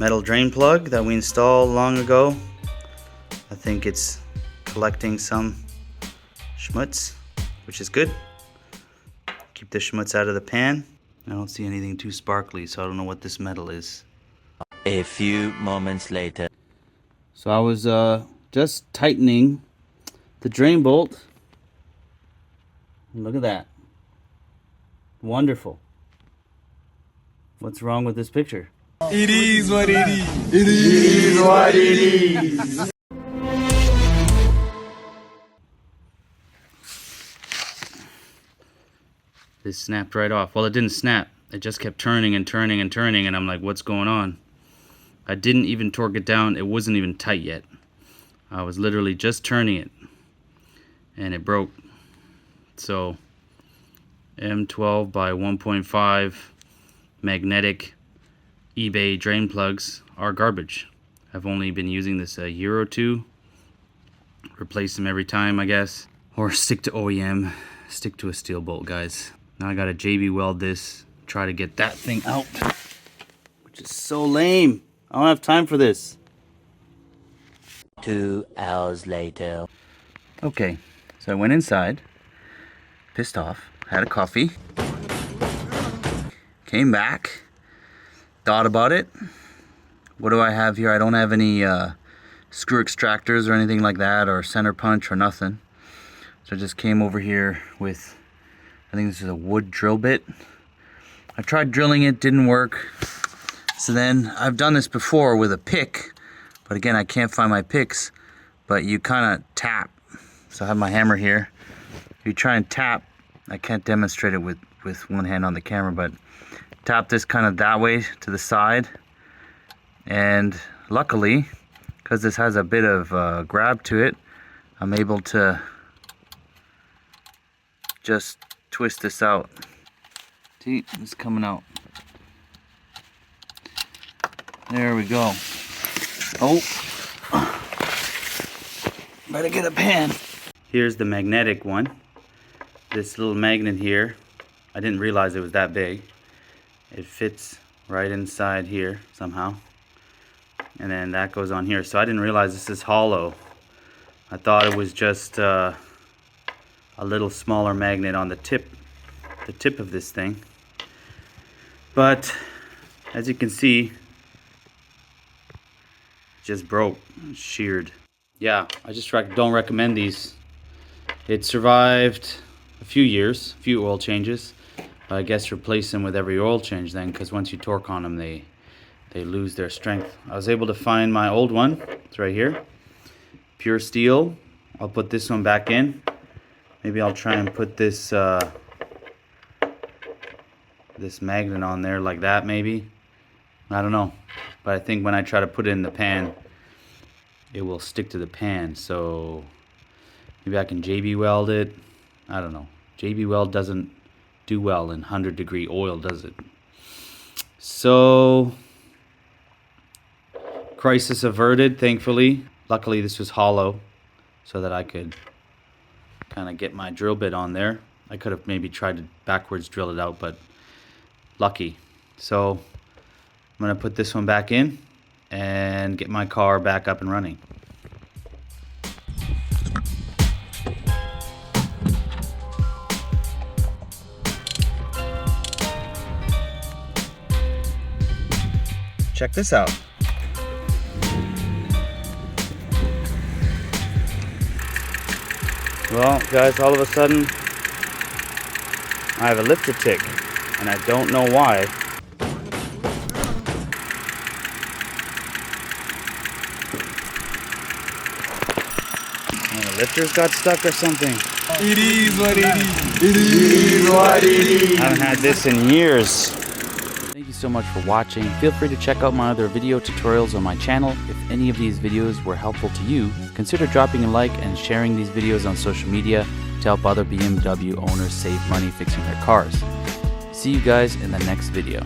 metal drain plug that we installed long ago. I think it's collecting some schmutz, which is good. Keep the schmutz out of the pan. I don't see anything too sparkly, so I don't know what this metal is. A few moments later. So I was just tightening the drain bolt. Look at that. Wonderful. What's wrong with this picture? It is what it is. It is what it is. This snapped right off. Well, it didn't snap. It just kept turning and turning and turning, and I'm like, what's going on? I didn't even torque it down. It wasn't even tight yet. I was literally just turning it, and it broke. So, M12 by 1.5 magnetic eBay drain plugs are garbage. I've only been using this a year or two. Replace them every time, I guess. Or stick to OEM. Stick to a steel bolt, guys. Now I gotta JB weld this, try to get that thing out, which is so lame. I don't have time for this. 2 hours later. Okay, so I went inside, pissed off, had a coffee, came back, thought about it. What do I have here? I don't have any screw extractors or anything like that, or center punch or nothing. So I just came over here with, I think this is a wood drill bit. I tried drilling it, didn't work. So then I've done this before with a pick, but again, I can't find my picks, but you kind of tap. So I have my hammer here. You try and tap. I can't demonstrate it with one hand on the camera, but tap this kind of that way to the side. And luckily, because this has a bit of grab to it, I'm able to just twist this out. See, it's coming out. There we go. Oh, better get a pan. Here's the magnetic one. This little magnet here, I didn't realize it was that big. It fits right inside here somehow. And then that goes on here. So I didn't realize this is hollow. I thought it was just a little smaller magnet on the tip of this thing. But as you can see, just broke, sheared. Yeah, I just don't recommend these. It survived a few years, a few oil changes. I guess replace them with every oil change then, because once you torque on them, they lose their strength. I was able to find my old one. It's right here, pure steel. I'll put this one back in. Maybe I'll try and put this this magnet on there like that, maybe. I don't know, but I think when I try to put it in the pan, it will stick to the pan. So maybe I can JB weld it. I don't know. JB weld doesn't do well in 100-degree oil, does it? So crisis averted, thankfully. Luckily this was hollow so that I could kind of get my drill bit on there. I could have maybe tried to backwards drill it out, but lucky. So I'm gonna put this one back in and get my car back up and running. Check this out. Well, guys, all of a sudden I have a lifter tick, and I don't know why. The lifter's got stuck or something. It is what it is. It is what it is. I haven't had this in years. Thank you so much for watching. Feel free to check out my other video tutorials on my channel. If any of these videos were helpful to you, consider dropping a like and sharing these videos on social media to help other BMW owners save money fixing their cars. See you guys in the next video.